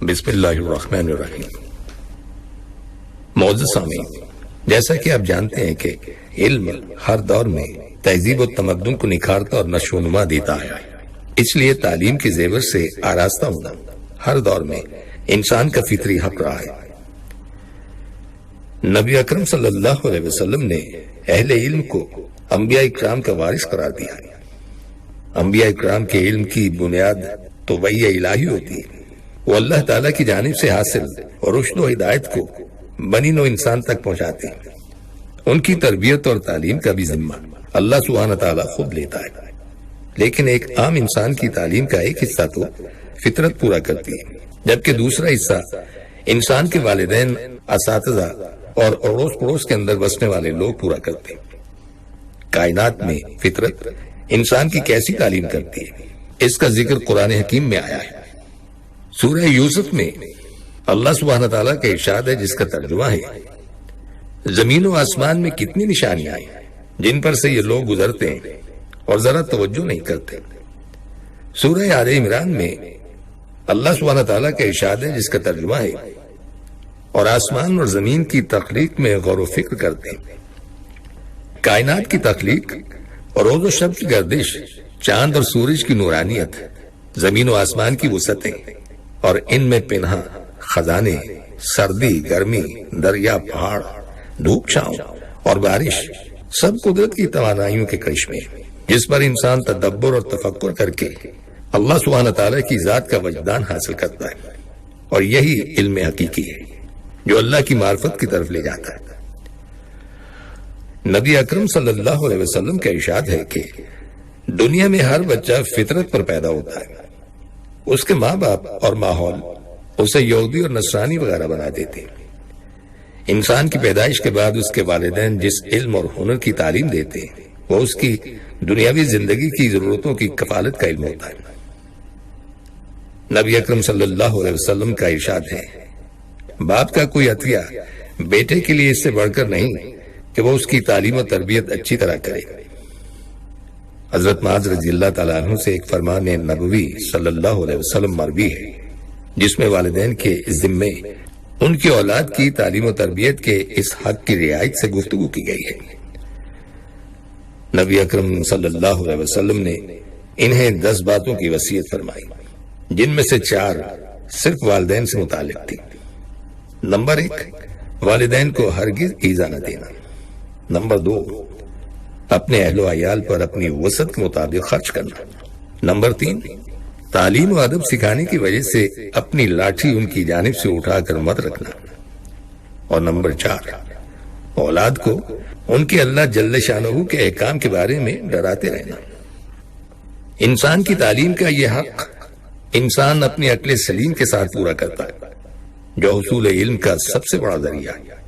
بسم اللہ الرحمن الرحیم۔ معزز سامعین، جیسا کہ آپ جانتے ہیں کہ علم ہر دور میں تہذیب و تمدن کو نکھارتا اور نشو و نما دیتا ہے، اس لیے تعلیم کے زیور سے آراستہ ہونا ہر دور میں انسان کا فطری حق رہا ہے۔ نبی اکرم صلی اللہ علیہ وسلم نے اہل علم کو انبیاء اکرام کا وارث قرار دیا ہے۔ انبیاء اکرام کے علم کی بنیاد تو وحی الہی ہوتی ہے، وہ اللہ تعالیٰ کی جانب سے حاصل اور رشد و ہدایت کو بنی نوع انسان تک پہنچاتے ہیں۔ ان کی تربیت اور تعلیم کا بھی ذمہ اللہ سبحانہ تعالیٰ خود لیتا ہے، لیکن ایک عام انسان کی تعلیم کا ایک حصہ تو فطرت پورا کرتی ہے، جبکہ دوسرا حصہ انسان کے والدین، اساتذہ اور اڑوس پڑوس کے اندر بسنے والے لوگ پورا کرتے ہیں۔ کائنات میں فطرت انسان کی کیسی تعلیم کرتی ہے، اس کا ذکر قرآن حکیم میں آیا ہے۔ سورہ یوسف میں اللہ سبحانہ تعالیٰ کا ارشاد ہے، جس کا ترجمہ ہے: زمین و آسمان میں کتنی نشانیاں ہیں جن پر سے یہ لوگ گزرتے ہیں اور ذرا توجہ نہیں کرتے۔ سورہ آل عمران میں اللہ سبحانہ تعالیٰ کا ارشاد ہے، جس کا ترجمہ ہے: اور آسمان اور زمین کی تخلیق میں غور و فکر کرتے ہیں۔ کائنات کی تخلیق اور روز و شب کی گردش، چاند اور سورج کی نورانیت، زمین و آسمان کی وسعتیں اور ان میں پنہاں خزانے، سردی، گرمی، دریا، پہاڑ، دھوپ، چھاؤں اور بارش، سب قدرت کی توانائیوں کے کرشمے، جس پر انسان تدبر اور تفکر کر کے اللہ سبحانہ تعالیٰ کی ذات کا وجدان حاصل کرتا ہے، اور یہی علم حقیقی ہے جو اللہ کی معرفت کی طرف لے جاتا ہے۔ نبی اکرم صلی اللہ علیہ وسلم کا ارشاد ہے کہ دنیا میں ہر بچہ فطرت پر پیدا ہوتا ہے، اس کے ماں باپ اور ماحول اسے یہودی اور نصرانی وغیرہ بنا دیتے ہیں۔ انسان کی پیدائش کے بعد اس کے والدین جس علم اور ہنر کی تعلیم دیتے ہیں، وہ اس کی دنیاوی زندگی کی ضرورتوں کی کفالت کا علم ہوتا ہے۔ نبی اکرم صلی اللہ علیہ وسلم کا ارشاد ہے: باپ کا کوئی عطیہ بیٹے کے لیے اس سے بڑھ کر نہیں کہ وہ اس کی تعلیم و تربیت اچھی طرح کرے۔ حضرت معاذ رضی اللہ تعالیٰ عنہ سے ایک فرمان نبوی صلی اللہ علیہ وسلم مروی ہے، جس میں والدین کے ذمے ان کی اولاد کی تعلیم و تربیت کے اس حق کی رعایت سے گفتگو کی گئی ہے۔ نبی اکرم صلی اللہ علیہ وسلم نے انہیں 10 باتوں کی وصیت فرمائی، جن میں سے 4 صرف والدین سے متعلق تھی۔ نمبر 1، والدین کو ہرگز ایذا نہ دینا۔ نمبر 2، اپنے اہل و عیال پر اپنی وسعت کے مطابق خرچ کرنا۔ نمبر 3، تعلیم و ادب سکھانے کی وجہ سے اپنی لاٹھی ان کی جانب سے اٹھا کر مت رکھنا۔ اور نمبر 4، اولاد کو ان کے اللہ جل شانہ کے احکام کے بارے میں ڈراتے رہنا۔ انسان کی تعلیم کا یہ حق انسان اپنی عقل سلیم کے ساتھ پورا کرتا ہے، جو حصول علم کا سب سے بڑا ذریعہ ہے۔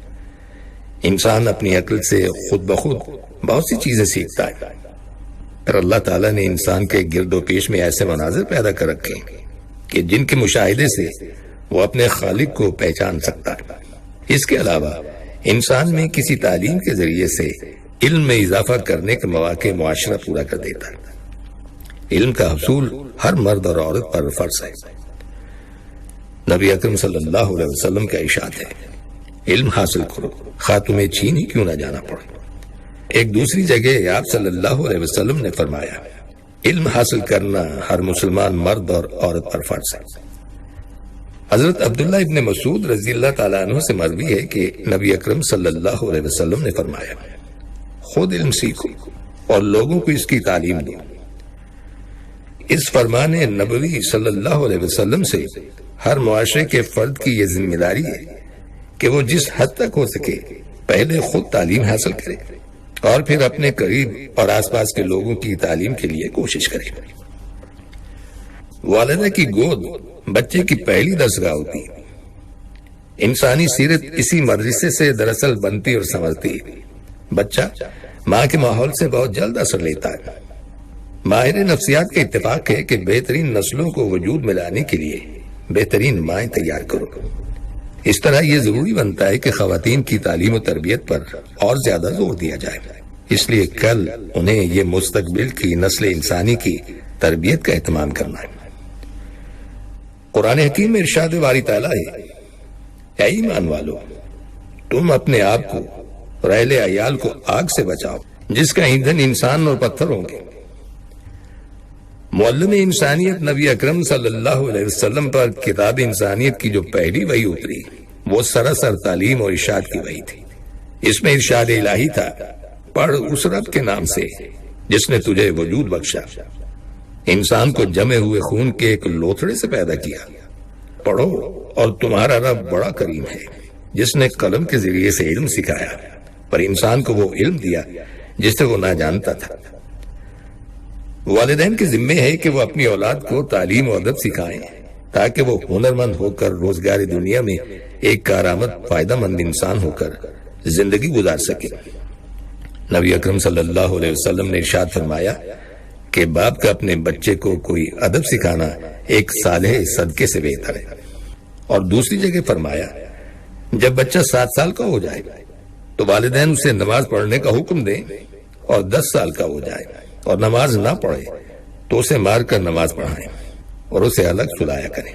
انسان اپنی عقل سے خود بخود بہت سی چیزیں سیکھتا ہے، پر اللہ تعالیٰ نے انسان کے گرد و پیش میں ایسے مناظر پیدا کر رکھے ہیں کہ جن کے مشاہدے سے وہ اپنے خالق کو پہچان سکتا ہے۔ اس کے علاوہ انسان میں کسی تعلیم کے ذریعے سے علم میں اضافہ کرنے کے مواقع معاشرہ پورا کر دیتا ہے۔ علم کا حصول ہر مرد اور عورت پر فرض ہے۔ نبی اکرم صلی اللہ علیہ وسلم کا ارشاد ہے: علم حاصل کرو، خواہ تمہیں چین ہی کیوں نہ جانا پڑے۔ ایک دوسری جگہ آپ صلی اللہ علیہ وسلم نے فرمایا: علم حاصل کرنا ہر مسلمان مرد اور عورت پر فرض ہے۔ حضرت عبداللہ ابن مسعود رضی اللہ تعالیٰ عنہ سے مروی ہے کہ نبی اکرم صلی اللہ علیہ وسلم نے فرمایا: خود علم سیکھو اور لوگوں کو اس کی تعلیم دو۔ اس فرمان نبوی صلی اللہ علیہ وسلم سے ہر معاشرے کے فرد کی یہ ذمہ داری ہے کہ وہ جس حد تک ہو سکے پہلے خود تعلیم حاصل کرے اور پھر اپنے قریب اور آس پاس کے لوگوں کی تعلیم کے لیے کوشش کرے۔ والدہ کی گود بچے کی پہلی درسگاہ ہوتی ہے۔ انسانی سیرت اسی مدرسے سے دراصل بنتی اور سنورتی ہے۔ بچہ ماں کے ماحول سے بہت جلد اثر لیتا ہے۔ ماہر نفسیات کا اتفاق ہے کہ بہترین نسلوں کو وجود میں لانے کے لیے بہترین مائیں تیار کرو۔ اس طرح یہ ضروری بنتا ہے کہ خواتین کی تعلیم و تربیت پر اور زیادہ زور دیا جائے، اس لیے کل انہیں یہ مستقبل کی نسل انسانی کی تربیت کا اہتمام کرنا ہے۔ قرآن حکیم میں ارشاد باری تعالیٰ ہے، اے ایمان والو، تم اپنے آپ کو اور اہل عیال کو آگ سے بچاؤ جس کا ایندھن انسان اور پتھر ہوں گے۔ معلم انسانیت نبی اکرم صلی اللہ علیہ وسلم پر کتاب انسانیت کی جو پہلی وحی اتری وہ سراسر تعلیم اور ارشاد کی وحی تھی۔ اس میں ارشاد الہی تھا، پڑھ اس رب کے نام سے جس نے تجھے وجود بخشا، انسان کو جمے ہوئے خون کے ایک لوتھڑے سے پیدا کیا۔ پڑھو، اور تمہارا رب بڑا کریم ہے جس نے قلم کے ذریعے سے علم سکھایا، پر انسان کو وہ علم دیا جس سے وہ نہ جانتا تھا۔ والدین کے ذمے ہے کہ وہ اپنی اولاد کو تعلیم و ادب سکھائیں تاکہ وہ ہنرمند ہو کر روزگاری دنیا میں ایک کارآمد فائدہ مند انسان ہو کر زندگی گزار سکے۔ نبی اکرم صلی اللہ علیہ وسلم نے ارشاد فرمایا کہ باپ کا اپنے بچے کو کوئی ادب سکھانا ایک صالح صدقے سے بہتر ہے۔ اور دوسری جگہ فرمایا، جب بچہ 7 سال کا ہو جائے تو والدین اسے نماز پڑھنے کا حکم دیں، اور 10 سال کا ہو جائے اور نماز نہ پڑھے تو اسے مار کر نماز پڑھائیں اور اسے الگ سلایا کریں۔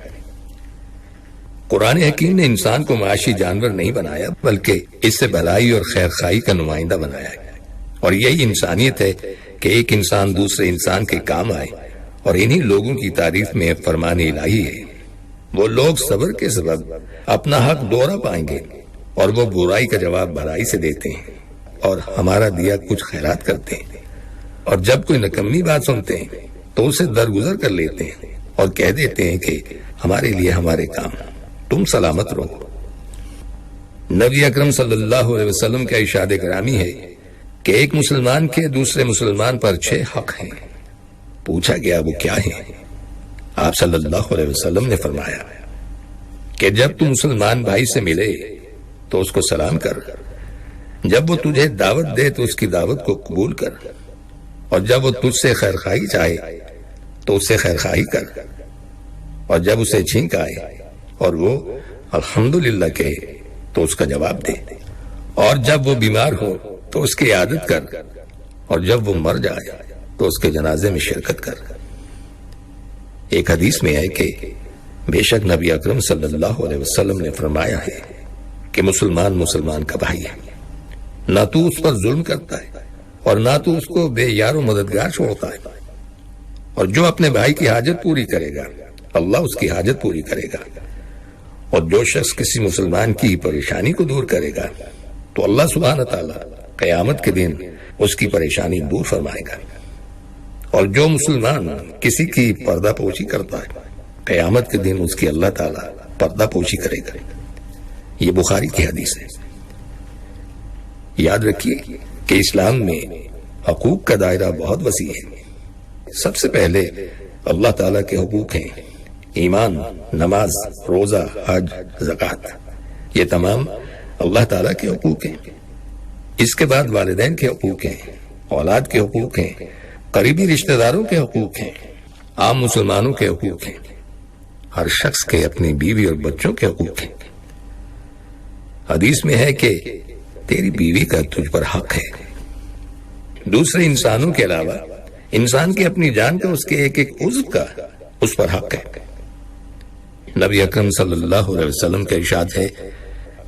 قرآن حکیم نے انسان کو معاشی جانور نہیں بنایا بلکہ اس سے بھلائی اور خیر خواہی کا نمائندہ بنایا ہے، اور یہی انسانیت ہے کہ ایک انسان دوسرے انسان کے کام آئے، اور انہی لوگوں کی تعریف میں فرمان الہی ہے، وہ لوگ صبر کے سبب اپنا حق دوہرا پائیں گے اور وہ برائی کا جواب بھلائی سے دیتے ہیں اور ہمارا دیا کچھ خیرات کرتے ہیں، اور جب کوئی نکمی بات سنتے ہیں تو اسے درگزر کر لیتے ہیں اور کہہ دیتے ہیں کہ ہمارے لیے ہمارے کام، تم سلامت رہو۔ نبی اکرم صلی اللہ علیہ وسلم کا ارشاد گرامی ہے کہ ایک مسلمان کے دوسرے مسلمان پر 6 حق ہیں۔ پوچھا گیا وہ کیا ہیں؟ آپ صلی اللہ علیہ وسلم نے فرمایا کہ جب تو مسلمان بھائی سے ملے تو اس کو سلام کر، جب وہ تجھے دعوت دے تو اس کی دعوت کو قبول کر، اور جب وہ تجھ سے خیر خواہی چاہے تو اس سے خیر خواہی کر، اور جب اسے چھینک آئے اور وہ الحمدللہ کہے تو اس کا جواب دے، اور جب وہ بیمار ہو تو اس کی عیادت کر، اور جب وہ مر جائے تو اس کے جنازے میں شرکت کر۔ ایک حدیث میں ہے کہ بے شک نبی اکرم صلی اللہ علیہ وسلم نے فرمایا ہے کہ مسلمان مسلمان کا بھائی ہے، نہ تو اس پر ظلم کرتا ہے اور نہ تو اس کو بے یار و مددگار چھوڑتا ہے، اور جو اپنے بھائی کی حاجت پوری کرے گا اللہ اس کی حاجت پوری کرے گا، اور جو شخص کسی مسلمان کی پریشانی کو دور کرے گا تو اللہ سبحانہ تعالیٰ قیامت کے دن اس کی پریشانی دور فرمائے گا، اور جو مسلمان کسی کی پردہ پوشی کرتا ہے قیامت کے دن اس کی اللہ تعالیٰ پردہ پوشی کرے گا۔ یہ بخاری کی حدیث ہے۔ یاد رکھیے کہ اسلام میں حقوق کا دائرہ بہت وسیع ہے۔ سب سے پہلے اللہ تعالیٰ کے حقوق ہیں ایمان، نماز، روزہ، حج، زکوٰۃ، یہ تمام اللہ تعالیٰ کے حقوق ہیں۔ اس کے بعد والدین کے حقوق ہیں، اولاد کے حقوق ہیں، قریبی رشتہ داروں کے حقوق ہیں، عام مسلمانوں کے حقوق ہیں، ہر شخص کے اپنی بیوی اور بچوں کے حقوق ہیں۔ حدیث میں ہے کہ تیری بیوی کا تجھ پر حق ہے۔ دوسرے انسانوں کے علاوہ انسان کی اپنی جان کا، اس کے ایک ایک عضو کا اس پر حق ہے۔ نبی اکرم صلی اللہ علیہ وسلم کا ارشاد ہے،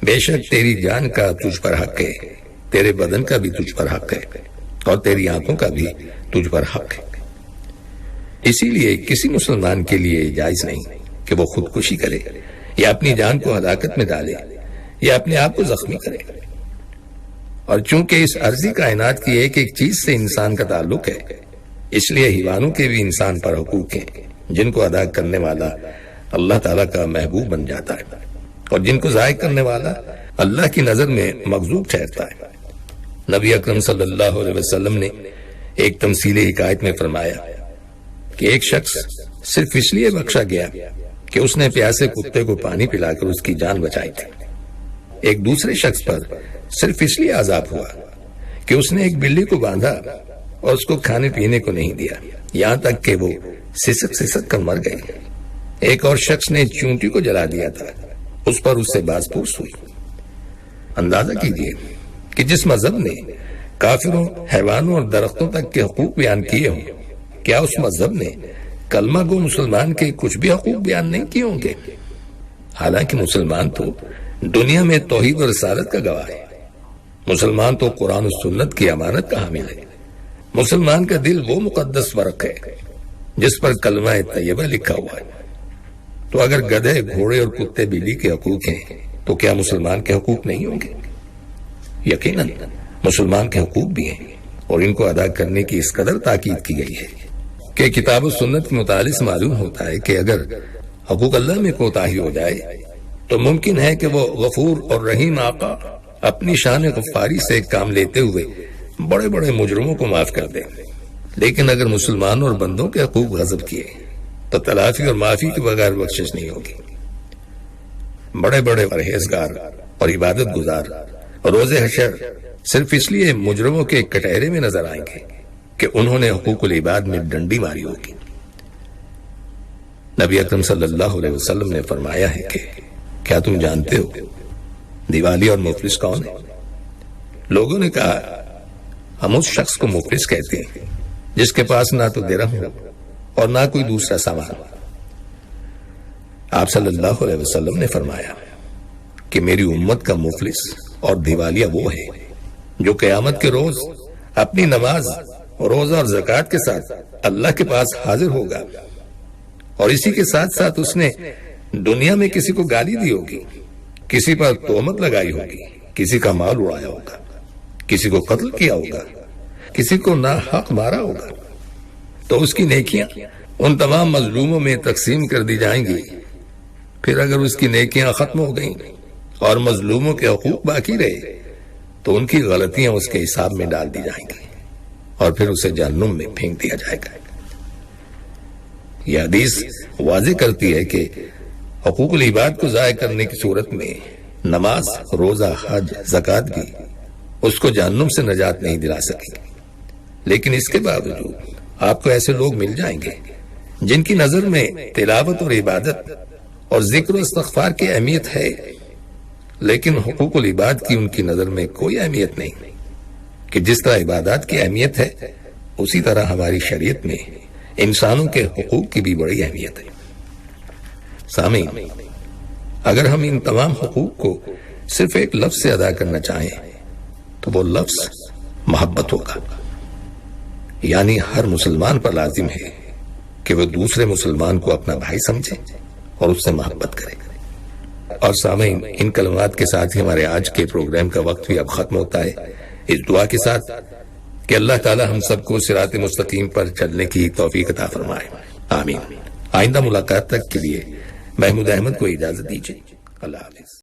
بے شک تیری جان کا تجھ پر حق ہے، تیرے بدن کا بھی تجھ پر حق ہے، اور تیری آنکھوں کا بھی تجھ پر حق ہے۔ اسی لیے کسی مسلمان کے لیے جائز نہیں کہ وہ خودکشی کرے یا اپنی جان کو ہلاکت میں ڈالے یا اپنے آپ کو زخمی کرے، اور چونکہ اس عرضی کائنات کی ایک ایک چیز سے انسان کا تعلق ہے، اس لیے حیوانوں کے بھی انسان پر حقوق ہیں جن کو ادا کرنے والا اللہ تعالیٰ کا محبوب بن جاتا ہے، اور جن کو ضائع کرنے والا اللہ کی نظر میں مغضوب ٹھہرتا ہے۔ نبی اکرم صلی اللہ علیہ وسلم نے ایک تمثیلی حکایت میں فرمایا کہ ایک شخص صرف اس لیے بخشا گیا کہ اس نے پیاسے کتے کو پانی پلا کر اس کی جان بچائی تھی۔ ایک دوسرے شخص پر صرف اس لیے عذاب ہوا کہ اس نے ایک بلی کو باندھا اور اس کو کھانے پینے کو نہیں دیا، یہاں تک کہ وہ سسک سسک کر مر گئی۔ ایک اور شخص نے چونٹی کو جلا دیا تھا، اس پر اس سے باز پوچھ ہوئی۔ اندازہ کیجئے کہ جس مذہب نے کافروں، حیوانوں اور درختوں تک کے حقوق بیان کیے ہوں، کیا اس مذہب نے کلمہ گو مسلمان کے کچھ بھی حقوق بیان نہیں کیے ہوں گے؟ حالانکہ مسلمان تو دنیا میں توحید اور رسالت کا گواہ ہے، مسلمان تو قرآن و سنت کی امانت کا حامل ہے، مسلمان کا دل وہ مقدس ورق ہے جس پر کلمہ طیبہ لکھا ہوا ہے۔ تو اگر گدھے، گھوڑے اور کتے بلی کے حقوق ہیں تو کیا مسلمان کے حقوق نہیں ہوں گے؟ یقیناً مسلمان کے حقوق بھی ہیں، اور ان کو ادا کرنے کی اس قدر تاکید کی گئی ہے کہ کتاب و سنت کے مطالعے سے معلوم ہوتا ہے کہ اگر حقوق اللہ میں کوتاہی ہو جائے تو ممکن ہے کہ وہ غفور اور رحیم آقا اپنی شان غفاری سے کام لیتے ہوئے بڑے بڑے مجرموں کو معاف کر دیں، لیکن اگر مسلمانوں اور بندوں کے حقوق غصب کیے تو تلافی اور معافی کے بغیر بخشش نہیں ہوگی۔ بڑے بڑے پرہیزگار اور عبادت گزار روز حشر صرف اس لیے مجرموں کے کٹہرے میں نظر آئیں گے کہ انہوں نے حقوق العباد میں ڈنڈی ماری ہوگی۔ نبی اکرم صلی اللہ علیہ وسلم نے فرمایا ہے کہ کیا تم جانتے ہو دیوالی اور مفلس کون ہے؟ لوگوں نے کہا ہم اس شخص کو مفلس کہتے ہیں جس کے پاس نہ تو درہم ہو اور نہ کوئی دوسرا سامان۔ آپ صلی اللہ علیہ وسلم نے فرمایا کہ میری امت کا مفلس اور دیوالیہ وہ ہے جو قیامت کے روز اپنی نماز، روزہ اور زکوٰۃ کے ساتھ اللہ کے پاس حاضر ہوگا، اور اسی کے ساتھ ساتھ اس نے دنیا میں کسی کو گالی دی ہوگی، کسی پر تہمت لگائی ہوگی، کسی کا مال اڑایا ہوگا، کسی کو قتل کیا ہوگا، کسی کو ناحق مارا ہوگا، تو اس کی نیکیاں ان تمام مظلوموں میں تقسیم کر دی جائیں گی۔ پھر اگر اس کی نیکیاں ختم ہو گئیں اور مظلوموں کے حقوق باقی رہے تو ان کی غلطیاں اس کے حساب میں ڈال دی جائیں گی اور پھر اسے جہنم میں پھینک دیا جائے گا۔ یہ حدیث واضح کرتی ہے کہ حقوق العباد کو ضائع کرنے کی صورت میں نماز، روزہ، حج، زکوٰۃ بھی اس کو جہنم سے نجات نہیں دلا سکے گی۔ لیکن اس کے باوجود آپ کو ایسے لوگ مل جائیں گے جن کی نظر میں تلاوت اور عبادت اور ذکر و استغفار کی اہمیت ہے، لیکن حقوق العباد کی ان کی نظر میں کوئی اہمیت نہیں۔ کہ جس طرح عبادات کی اہمیت ہے اسی طرح ہماری شریعت میں انسانوں کے حقوق کی بھی بڑی اہمیت ہے۔ سامعین، اگر ہم ان تمام حقوق کو صرف ایک لفظ سے ادا کرنا چاہیں تو وہ لفظ محبت ہوگا، یعنی ہر مسلمان پر لازم ہے کہ وہ دوسرے مسلمان کو اپنا بھائی سمجھے اور اس سے محبت کرے۔ اور سامعین، ان کلمات کے ساتھ ہی ہمارے آج کے پروگرام کا وقت بھی اب ختم ہوتا ہے، اس دعا کے ساتھ کہ اللہ تعالی ہم سب کو صراط مستقیم پر چلنے کی توفیق عطا فرمائے، آمین۔ آئندہ ملاقات تک کے لیے محمود احمد کو اجازت دیجیے، اللہ حافظ۔